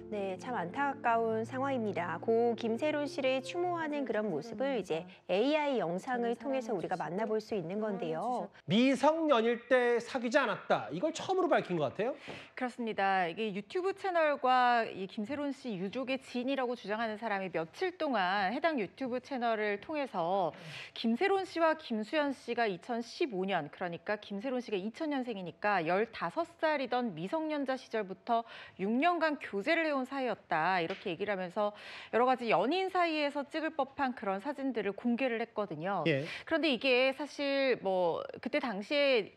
네, 참 안타까운 상황입니다. 고 김세론 씨를 추모하는 그런 모습을 이제 AI 영상을 통해서 우리가 만나볼 수 있는 건데요. 미성년일 때 사귀지 않았다. 이걸 처음으로 밝힌 것 같아요. 그렇습니다. 이게 유튜브 채널과 이 김세론 씨 유족의 지인이라고 주장하는 사람이 며칠 동안 해당 유튜브 채널을 통해서 김세론 씨와 김수현 씨가 2015년, 그러니까 김세론 씨가 2000년생이니까 15살이던 미성년자 시절부터 6년간 교제를 해온 사이였다. 이렇게 얘기를 하면서 여러 가지 연인 사이에서 찍을 법한 그런 사진들을 공개를 했거든요. 예. 그런데 이게 사실 뭐 그때 당시에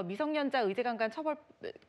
미성년자 의제강간 처벌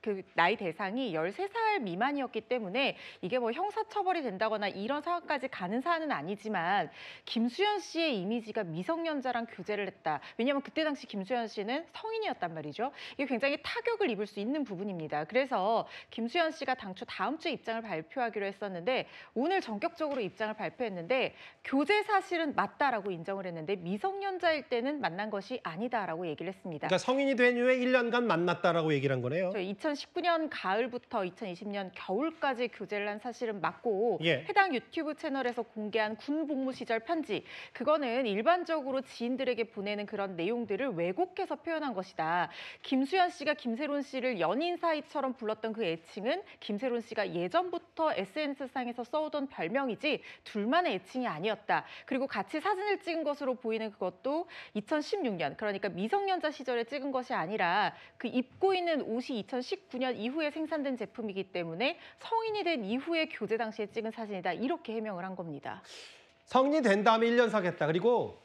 그 나이 대상이 13살 미만이었기 때문에 이게 뭐 형사처벌이 된다거나 이런 상황까지 가는 사안은 아니지만 김수현 씨의 이미지가 미성년자랑 교제를 했다. 왜냐하면 그때 당시 김수현 씨는 성인이었단 말이죠. 이게 굉장히 타격을 입을 수 있는 부분입니다. 그래서 김수현 씨가 당초 다음 주에 입장을 발표하기로 했었는데 오늘 전격적으로 입장을 발표했는데 교제 사실은 맞다라고 인정을 했는데 미성년자일 때는 만난 것이 아니다라고 얘기를 했습니다. 그러니까 성인이 된 후에 1년간 만났다라고 얘기를 한 거네요. 2019년 가을부터 2020년 겨울까지 교제를 한 사실은 맞고 예. 해당 유튜브 채널에서 공개한 군 복무 시절 편지, 그거는 일반적으로 지인들에게 보내는 그런 내용들을 왜곡해서 표현한 것이다. 김수현 씨가 김세론 씨를 연인 사이처럼 불렀던 그 애칭은 김세론 씨가 예전부터 SNS상에서 써오던 별명이지 둘만의 애칭이 아니었다. 그리고 같이 사진을 찍은 것으로 보이는 그것도 2016년, 그러니까 미성년자 시절에 찍은 것이 아니라 그 입고 있는 옷이 2019년 이후에 생산된 제품이기 때문에 성인이 된 이후에 교제 당시에 찍은 사진이다. 이렇게 해명을 한 겁니다. 성인이 된 다음에 1년 사귀었다. 그리고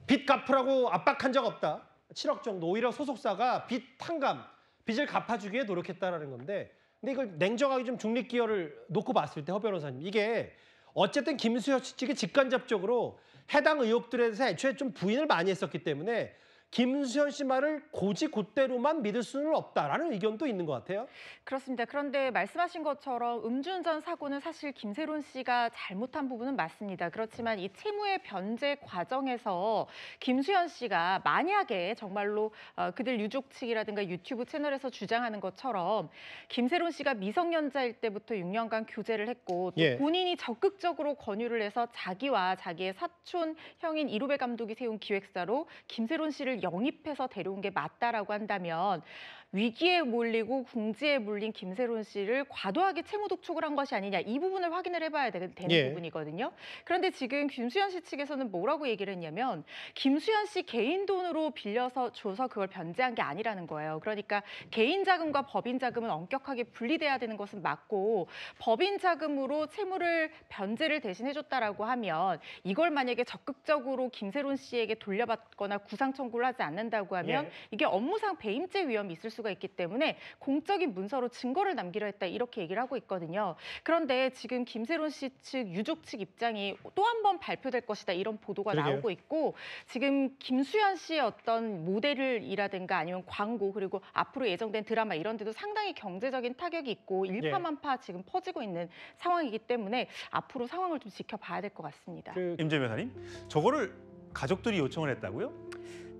빚 갚으라고 압박한 적 없다. 7억 정도. 오히려 소속사가 빚 탕감, 빚을 갚아주기 위해 노력했다라는 건데, 근데 이걸 냉정하게 좀 중립기여를 놓고 봤을 때 허 변호사님, 이게 어쨌든 김수현 씨 측이 직간접적으로 해당 의혹들에 대해서 애초에 좀 부인을 많이 했었기 때문에 김수현 씨 말을 곧대로만 믿을 수는 없다라는 의견도 있는 것 같아요. 그렇습니다. 그런데 말씀하신 것처럼 음주운전 사고는 사실 김세론 씨가 잘못한 부분은 맞습니다. 그렇지만 이 채무의 변제 과정에서 김수현 씨가 만약에 정말로 그들 유족 측이라든가 유튜브 채널에서 주장하는 것처럼 김세론 씨가 미성년자일 때부터 6년간 교제를 했고 또 예. 본인이 적극적으로 권유를 해서 자기와 자기의 사촌 형인 이루배 감독이 세운 기획사로 김세론 씨를 영입해서 데려온 게 맞다라고 한다면 위기에 몰리고 궁지에 몰린 김세론 씨를 과도하게 채무 독촉을 한 것이 아니냐, 이 부분을 확인을 해봐야 되는 예. 부분이거든요. 그런데 지금 김수현 씨 측에서는 뭐라고 얘기를 했냐면 김수현 씨 개인 돈으로 빌려서 줘서 그걸 변제한 게 아니라는 거예요. 그러니까 개인 자금과 법인 자금은 엄격하게 분리돼야 되는 것은 맞고 법인 자금으로 채무를 변제를 대신해줬다라고 하면 이걸 만약에 적극적으로 김세론 씨에게 돌려받거나 구상 청구를 하지 않는다고 하면 예. 이게 업무상 배임죄 위험이 있을 수가 있기 때문에 공적인 문서로 증거를 남기려 했다, 이렇게 얘기를 하고 있거든요. 그런데 지금 김세론 씨 측 유족 측 입장이 또 한 번 발표될 것이다, 이런 보도가 그러게요. 나오고 있고 지금 김수현 씨의 어떤 모델이라든가 아니면 광고 그리고 앞으로 예정된 드라마 이런 데도 상당히 경제적인 타격이 있고 일파만파 지금 퍼지고 있는 상황이기 때문에 앞으로 상황을 좀 지켜봐야 될 것 같습니다. 임재 변호사님, 저거를 가족들이 요청을 했다고요?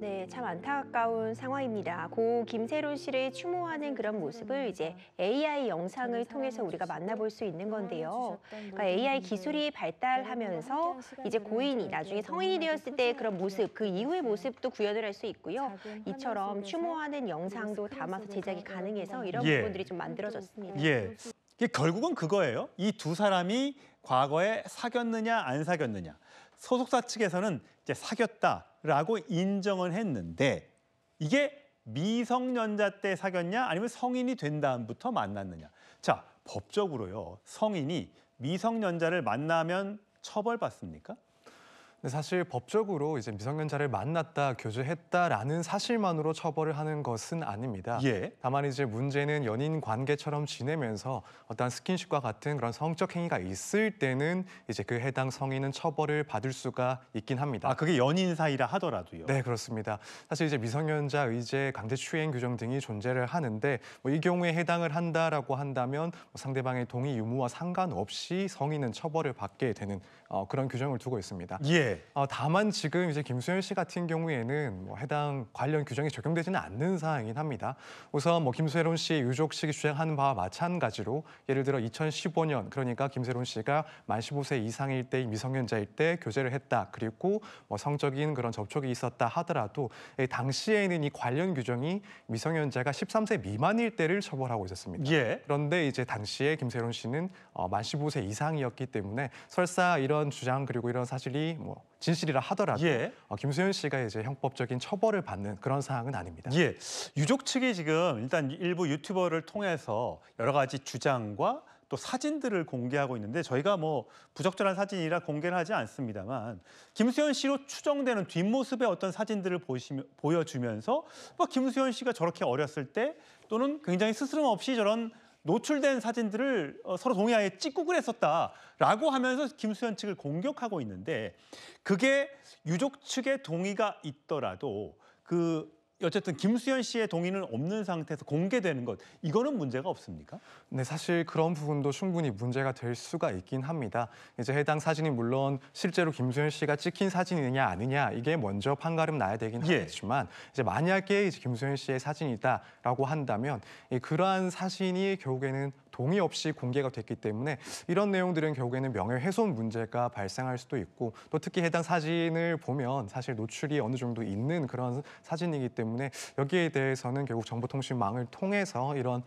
네, 참 안타까운 상황입니다. 고 김세론 씨를 추모하는 그런 모습을 이제 AI 영상을 통해서 우리가 만나볼 수 있는 건데요. 그러니까 AI 기술이 발달하면서 이제 고인이 나중에 성인이 되었을 때 그런 모습, 그 이후의 모습도 구현을 할 수 있고요. 이처럼 추모하는 영상도 담아서 제작이 가능해서 이런 예. 부분들이 좀 만들어졌습니다. 예. 이게 결국은 그거예요. 이 두 사람이 과거에 사귀었느냐 안 사귀었느냐. 소속사 측에서는 이제 사귀었다라고 인정을 했는데 이게 미성년자 때 사귀었냐 아니면 성인이 된 다음부터 만났느냐. 자, 법적으로요. 성인이 미성년자를 만나면 처벌받습니까? 근데 사실 법적으로 이제 미성년자를 만났다, 교제했다라는 사실만으로 처벌을 하는 것은 아닙니다. 예. 다만 이제 문제는 연인 관계처럼 지내면서 어떤 스킨십과 같은 그런 성적 행위가 있을 때는 이제 그 해당 성인은 처벌을 받을 수가 있긴 합니다. 아, 그게 연인 사이라 하더라도요. 네, 그렇습니다. 사실 이제 미성년자 의제, 강제추행 규정 등이 존재를 하는데 뭐 이 경우에 해당을 한다라고 한다면 상대방의 동의 유무와 상관없이 성인은 처벌을 받게 되는 그런 규정을 두고 있습니다. 예. 예. 다만 지금 이제 김수현 씨 같은 경우에는 뭐 해당 관련 규정이 적용되지는 않는 사항이긴 합니다. 우선 뭐 김세론 씨의 유족 측이 주장하는 바와 마찬가지로 예를 들어 2015년 그러니까 김세론 씨가 만 15세 이상일 때 미성년자일 때 교제를 했다. 그리고 뭐 성적인 그런 접촉이 있었다 하더라도 당시에는 이 관련 규정이 미성년자가 13세 미만일 때를 처벌하고 있었습니다. 예. 그런데 이제 당시에 김세론 씨는 만 15세 이상이었기 때문에 설사 이런 주장 그리고 이런 사실이 뭐 진실이라 하더라도 예. 김수현 씨가 이제 형법적인 처벌을 받는 그런 사항은 아닙니다. 예. 유족 측이 지금 일단 일부 유튜버를 통해서 여러 가지 주장과 또 사진들을 공개하고 있는데 저희가 뭐 부적절한 사진이라 공개를 하지 않습니다만 김수현 씨로 추정되는 뒷모습의 어떤 사진들을 보여주면서 뭐 김수현 씨가 저렇게 어렸을 때 또는 굉장히 스스럼 없이 저런 노출된 사진들을 서로 동의하에 찍고 그랬었다라고 하면서 김수현 측을 공격하고 있는데 그게 유족 측의 동의가 있더라도 어쨌든 김수현 씨의 동의는 없는 상태에서 공개되는 것 이거는 문제가 없습니까? 네, 사실 그런 부분도 충분히 문제가 될 수가 있긴 합니다. 이제 해당 사진이 물론 실제로 김수현 씨가 찍힌 사진이냐 아니냐 이게 먼저 판가름 나야 되긴 하겠지만 이제 만약에 이제 김수현 씨의 사진이다라고 한다면 그러한 사진이 결국에는 동의 없이 공개가 됐기 때문에 이런 내용들은 결국에는 명예훼손 문제가 발생할 수도 있고 또 특히 해당 사진을 보면 사실 노출이 어느 정도 있는 그런 사진이기 때문에 여기에 대해서는 결국 정보통신망을 통해서 이런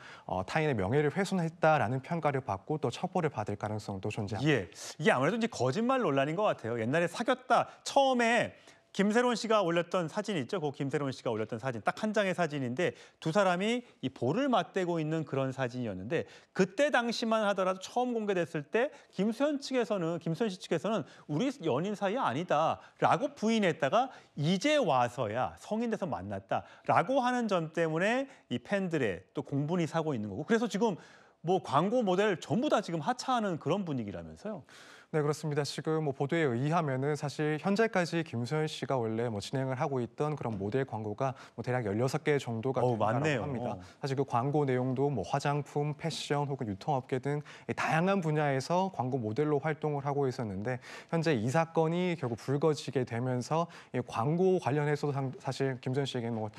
타인의 명예를 훼손했다라는 평가를 받고 또 처벌을 받을 가능성도 존재합니다. 예, 이게 아무래도 이제 거짓말 논란인 것 같아요. 옛날에 사귀었다 처음에 김세론 씨가 올렸던 사진 있죠? 그 김세론 씨가 올렸던 사진 딱 한 장의 사진인데 두 사람이 이 볼을 맞대고 있는 그런 사진이었는데 그때 당시만 하더라도 처음 공개됐을 때 김수현 씨 측에서는 우리 연인 사이 아니다라고 부인했다가 이제 와서야 성인 돼서 만났다라고 하는 점 때문에 이 팬들의 또 공분이 사고 있는 거고 그래서 지금 뭐 광고 모델 전부 다 지금 하차하는 그런 분위기라면서요? 네, 그렇습니다. 지금 뭐 보도에 의하면은 사실 현재까지 김수현 씨가 원래 뭐 진행을 하고 있던 그런 모델 광고가 뭐 대략 16개 정도가 된다고 많네요. 합니다. 사실 그 광고 내용도 뭐 화장품, 패션 혹은 유통업계 등 다양한 분야에서 광고 모델로 활동을 하고 있었는데 현재 이 사건이 결국 불거지게 되면서 이 광고 관련해서도 사실 김수현 씨에게는 뭐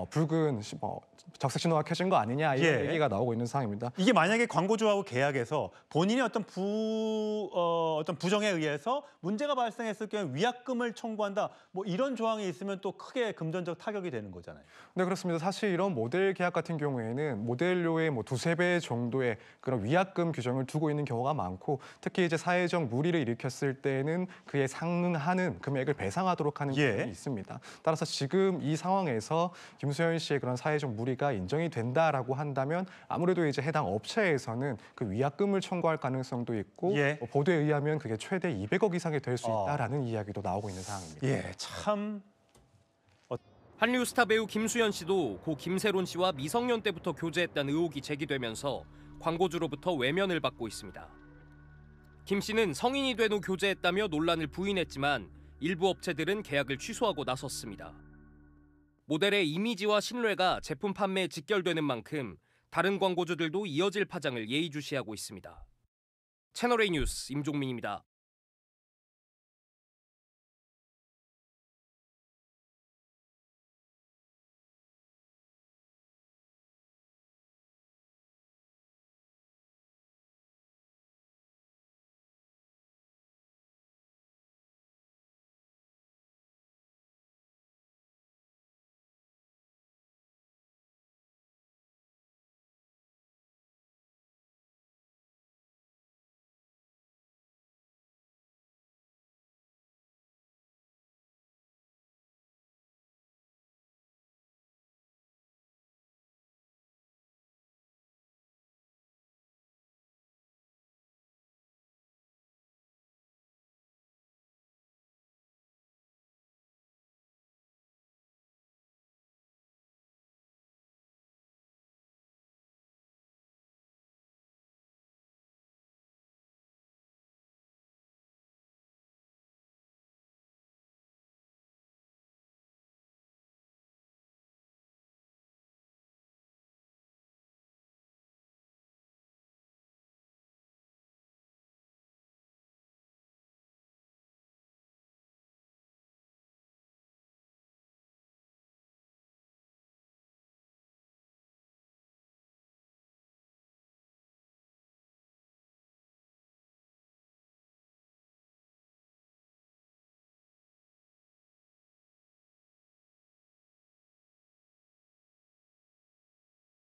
붉은 적색 신호가 켜진 거 아니냐 이런 얘기가 나오고 있는 상황입니다. 이게 만약에 광고주하고 계약해서 본인이 어떤 부정에 의해서 문제가 발생했을 경우 위약금을 청구한다 뭐 이런 조항이 있으면 또 크게 금전적 타격이 되는 거잖아요. 네, 그렇습니다. 사실 이런 모델 계약 같은 경우에는 모델료의 뭐 2~3배 정도의 그런 위약금 규정을 두고 있는 경우가 많고 특히 이제 사회적 물의를 일으켰을 때는 그에 상응하는 금액을 배상하도록 하는 규정이 있습니다. 따라서 지금 이 상황에서 김수현 씨의 그런 사회적 물의가 인정이 된다라고 한다면 아무래도 이제 해당 업체에서는 그 위약금을 청구할 가능성도 있고 뭐 보도에 의하면 그게 최대 200억 이상이 될 수 있다라는 이야기도 나오고 있는 상황입니다. 예, 참. 한류 스타 배우 김수현 씨도 고 김세론 씨와 미성년 때부터 교제했다는 의혹이 제기되면서 광고주로부터 외면을 받고 있습니다. 김 씨는 성인이 된 후 교제했다며 논란을 부인했지만 일부 업체들은 계약을 취소하고 나섰습니다. 모델의 이미지와 신뢰가 제품 판매에 직결되는 만큼 다른 광고주들도 이어질 파장을 예의주시하고 있습니다. 채널A 뉴스 임종민입니다.